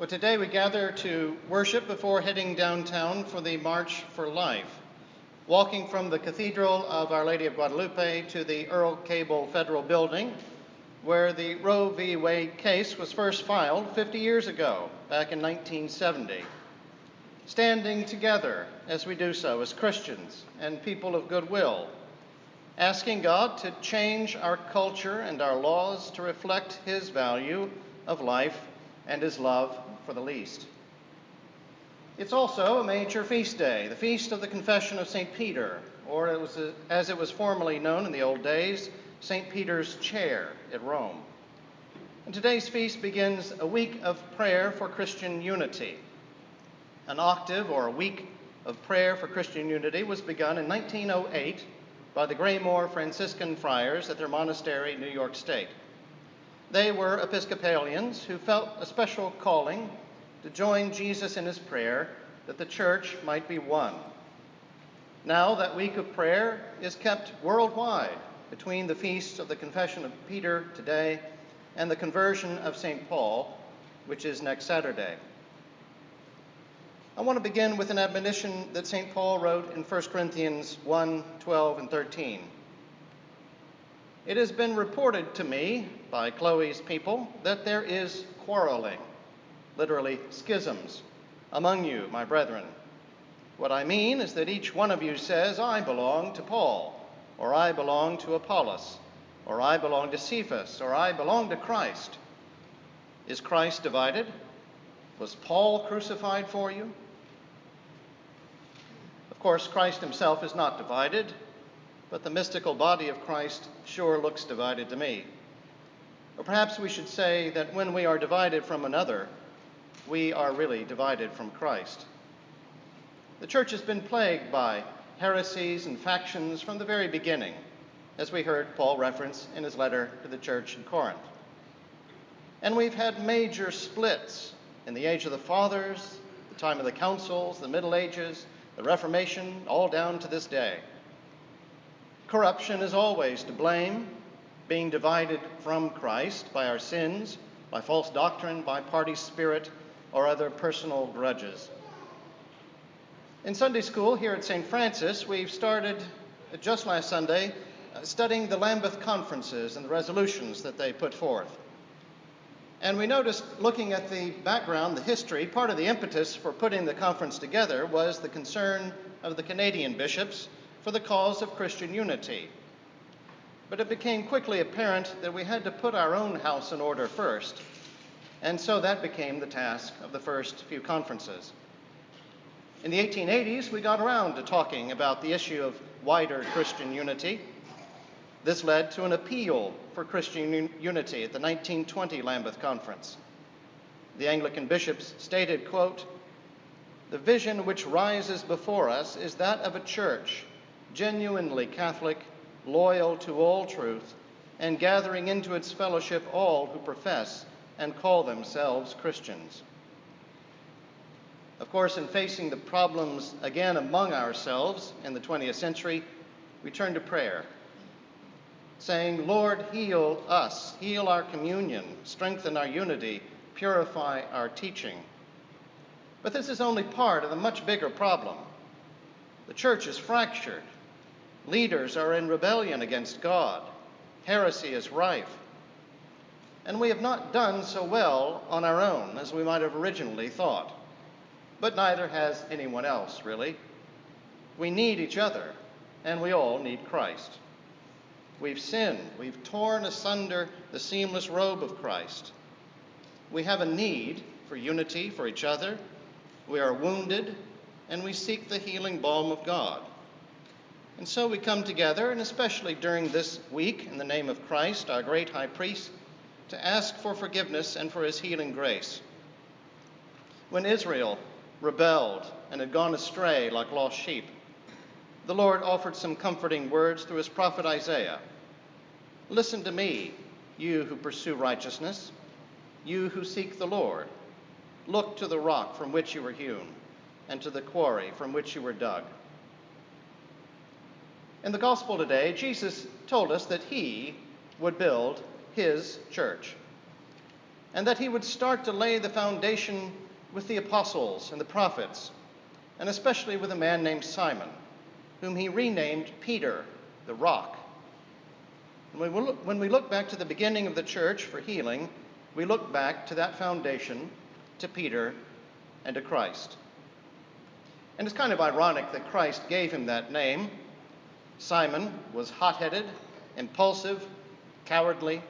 Well, today we gather to worship before heading downtown for the March for Life, walking from the Cathedral of Our Lady of Guadalupe to the Earl Cable Federal Building, where the Roe v. Wade case was first filed 50 years ago, back in 1970. Standing together as we do so as Christians and people of goodwill, asking God to change our culture and our laws to reflect His value of life and His love for the least. It's also a major feast day, the Feast of the Confession of St. Peter, or as it was formerly known in the old days, St. Peter's Chair at Rome. And today's feast begins a week of prayer for Christian unity. An octave, or a week of prayer for Christian unity, was begun in 1908 by the Graymore Franciscan friars at their monastery in New York State. They were Episcopalians who felt a special calling to join Jesus in his prayer that the church might be one. Now that week of prayer is kept worldwide between the feast of the Confession of Peter today and the conversion of St. Paul, which is next Saturday. I want to begin with an admonition that St. Paul wrote in 1 Corinthians 1, 12, and 13. It has been reported to me by Chloe's people that there is quarreling, literally schisms, among you, my brethren. What I mean is that each one of you says, I belong to Paul, or I belong to Apollos, or I belong to Cephas, or I belong to Christ. Is Christ divided? Was Paul crucified for you? Of course, Christ himself is not divided, but the mystical body of Christ sure looks divided to me. Or perhaps we should say that when we are divided from another, we are really divided from Christ. The church has been plagued by heresies and factions from the very beginning, as we heard Paul reference in his letter to the church in Corinth. And we've had major splits in the age of the Fathers, the time of the Councils, the Middle Ages, the Reformation, all down to this day. Corruption is always to blame, being divided from Christ by our sins, by false doctrine, by party spirit, or other personal grudges. In Sunday school here at St. Francis, we've started just last Sunday studying the Lambeth conferences and the resolutions that they put forth. And we noticed, looking at the background, the history, part of the impetus for putting the conference together was the concern of the Canadian bishops for the cause of Christian unity. But it became quickly apparent that we had to put our own house in order first, and so that became the task of the first few conferences. In the 1880s, we got around to talking about the issue of wider Christian unity. This led to an appeal for Christian unity at the 1920 Lambeth Conference. The Anglican bishops stated, quote, "The vision which rises before us is that of a church genuinely Catholic, loyal to all truth, and gathering into its fellowship all who profess and call themselves Christians." Of course, in facing the problems again among ourselves in the 20th century, we turn to prayer, saying, Lord, heal us, heal our communion, strengthen our unity, purify our teaching. But this is only part of a much bigger problem. The church is fractured. Leaders are in rebellion against God. Heresy is rife. And we have not done so well on our own as we might have originally thought. But neither has anyone else, really. We need each other, and we all need Christ. We've sinned. We've torn asunder the seamless robe of Christ. We have a need for unity for each other. We are wounded, and we seek the healing balm of God. And so we come together, and especially during this week, in the name of Christ, our great high priest, to ask for forgiveness and for his healing grace. When Israel rebelled and had gone astray like lost sheep, the Lord offered some comforting words through his prophet Isaiah. Listen to me, you who pursue righteousness, you who seek the Lord. Look to the rock from which you were hewn, and to the quarry from which you were dug. In the gospel today, Jesus told us that he would build his church. and that he would start to lay the foundation with the apostles and the prophets, and especially with a man named Simon, whom he renamed Peter, the Rock. When we look back to the beginning of the church for healing, we look back to that foundation, to Peter and to Christ. And it's kind of ironic that Christ gave him that name. Simon was hot-headed, impulsive, cowardly.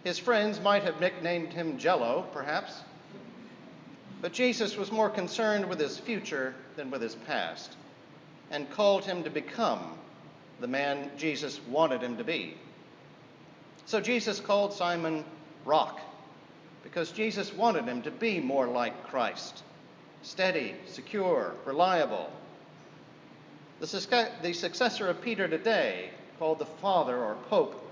His friends might have nicknamed him Jello, perhaps. But Jesus was more concerned with his future than with his past, and called him to become the man Jesus wanted him to be. So Jesus called Simon Rock, because Jesus wanted him to be more like Christ, steady, secure, reliable. The successor of Peter today, called the Father or Pope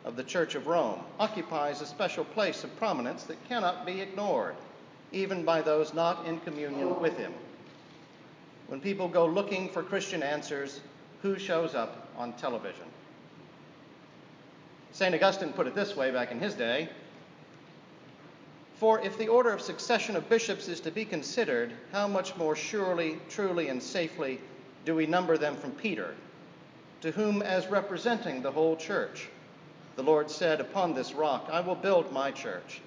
of the Church of Rome, occupies a special place of prominence that cannot be ignored, even by those not in communion with him. When people go looking for Christian answers, who shows up on television? St. Augustine put it this way back in his day: "For if the order of succession of bishops is to be considered, how much more surely, truly, and safely do we number them from Peter, to whom, as representing the whole church, the Lord said, 'Upon this rock I will build my church,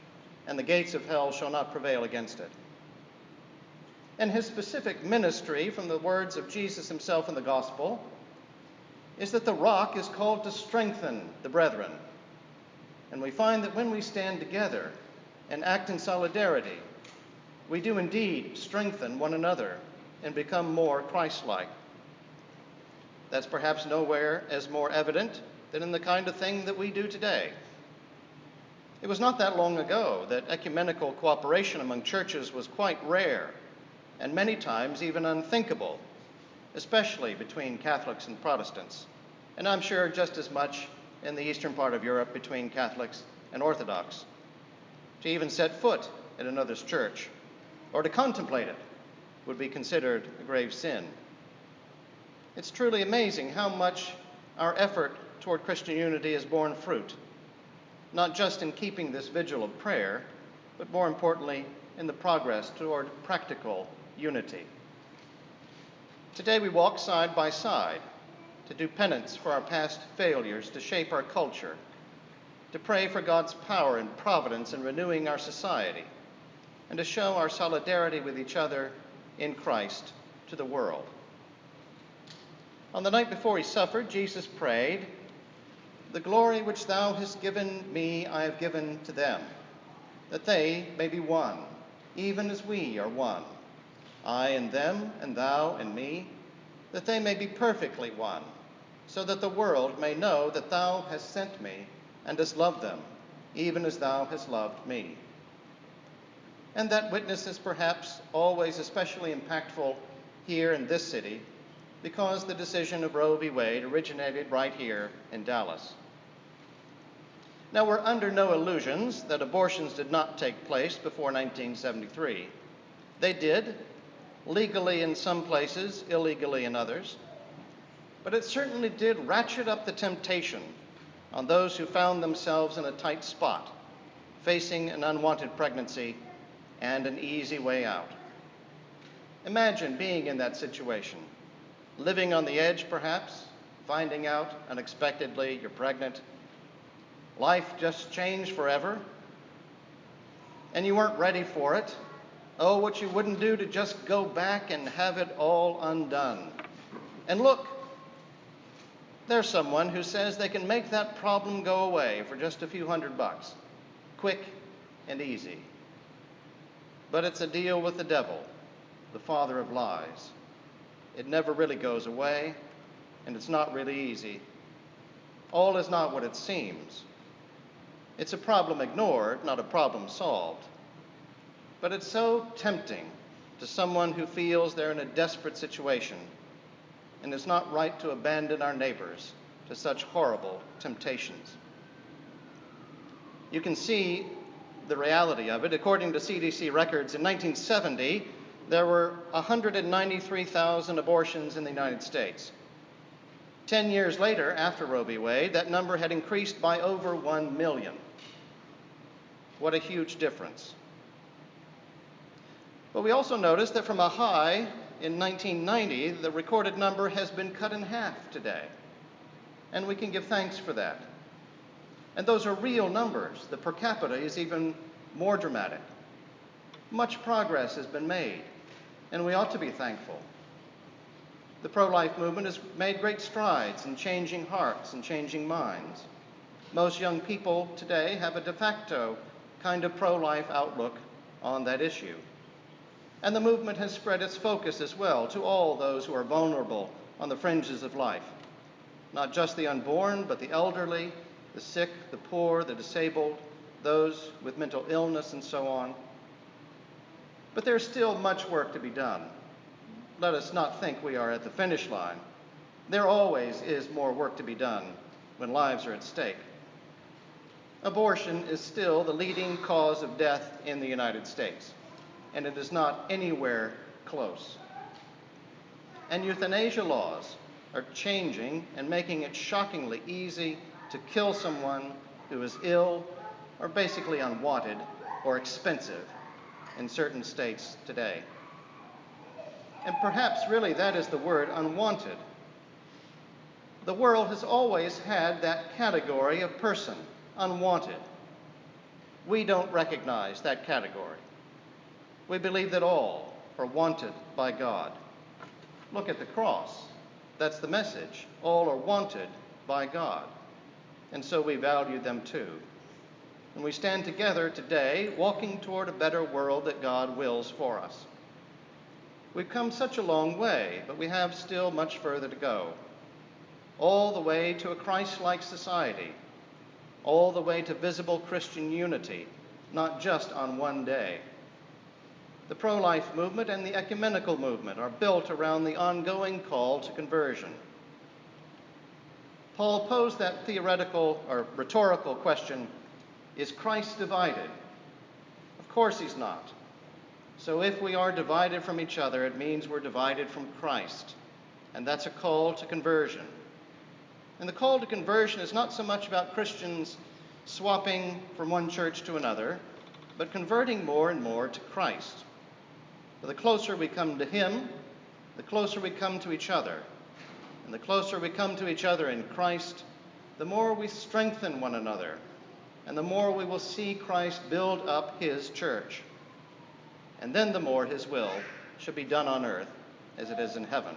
and the gates of hell shall not prevail against it.'" And his specific ministry, from the words of Jesus himself in the gospel, is that the rock is called to strengthen the brethren. And we find that when we stand together and act in solidarity, we do indeed strengthen one another and become more Christ-like. That's perhaps nowhere as more evident than in the kind of thing that we do today. It was not that long ago that ecumenical cooperation among churches was quite rare, and many times even unthinkable, especially between Catholics and Protestants, and I'm sure just as much in the eastern part of Europe between Catholics and Orthodox. To even set foot in another's church, or to contemplate it, would be considered a grave sin. It's truly amazing how much our effort toward Christian unity has borne fruit, not just in keeping this vigil of prayer, but more importantly, in the progress toward practical unity. Today we walk side by side to do penance for our past failures, to shape our culture, to pray for God's power and providence in renewing our society, and to show our solidarity with each other in Christ to the world. On the night before he suffered, Jesus prayed, "The glory which thou hast given me I have given to them, that they may be one, even as we are one. I and them, and thou and me, that they may be perfectly one, so that the world may know that thou hast sent me and hast loved them, even as thou hast loved me." And that witness is perhaps always especially impactful here in this city, because the decision of Roe v. Wade originated right here in Dallas. Now, we're under no illusions that abortions did not take place before 1973. They did, legally in some places, illegally in others. But it certainly did ratchet up the temptation on those who found themselves in a tight spot, facing an unwanted pregnancy and an easy way out. Imagine being in that situation, living on the edge perhaps, finding out unexpectedly you're pregnant. Life just changed forever, and you weren't ready for it. Oh, what you wouldn't do to just go back and have it all undone. And look, there's someone who says they can make that problem go away for just a few $100, quick and easy. But it's a deal with the devil, the father of lies. It never really goes away, and it's not really easy. All is not what it seems. It's a problem ignored, not a problem solved. But it's so tempting to someone who feels they're in a desperate situation, and it's not right to abandon our neighbors to such horrible temptations. You can see the reality of it. According to CDC records, in 1970, there were 193,000 abortions in the United States. 10 years later, after Roe v. Wade, that number had increased by over 1 million. What a huge difference. But we also notice that from a high in 1990, the recorded number has been cut in half today. And we can give thanks for that. And those are real numbers. The per capita is even more dramatic. Much progress has been made, and we ought to be thankful. The pro-life movement has made great strides in changing hearts and changing minds. Most young people today have a de facto kind of pro-life outlook on that issue. And the movement has spread its focus as well to all those who are vulnerable on the fringes of life. Not just the unborn, but the elderly, the sick, the poor, the disabled, those with mental illness, and so on. But there's still much work to be done. Let us not think we are at the finish line. There always is more work to be done when lives are at stake. Abortion is still the leading cause of death in the United States, and it is not anywhere close. And euthanasia laws are changing and making it shockingly easy to kill someone who is ill or basically unwanted or expensive in certain states today. And perhaps really that is the word, unwanted. The world has always had that category of person, unwanted. We don't recognize that category. We believe that all are wanted by God. Look at the cross. That's the message. All are wanted by God. And so we value them too. And we stand together today walking toward a better world that God wills for us. We've come such a long way, but we have still much further to go. All the way to a Christ-like society. All the way to visible Christian unity, not just on one day. The pro-life movement and the ecumenical movement are built around the ongoing call to conversion. Paul posed that theoretical or rhetorical question, is Christ divided? Of course he's not. So if we are divided from each other, it means we're divided from Christ. And that's a call to conversion. And the call to conversion is not so much about Christians swapping from one church to another, but converting more and more to Christ. For the closer we come to him, the closer we come to each other. And the closer we come to each other in Christ, the more we strengthen one another, and the more we will see Christ build up his church. And then the more his will should be done on earth as it is in heaven.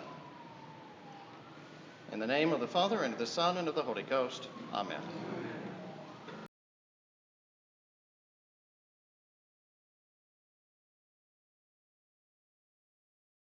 In the name of the Father, and of the Son, and of the Holy Ghost, amen.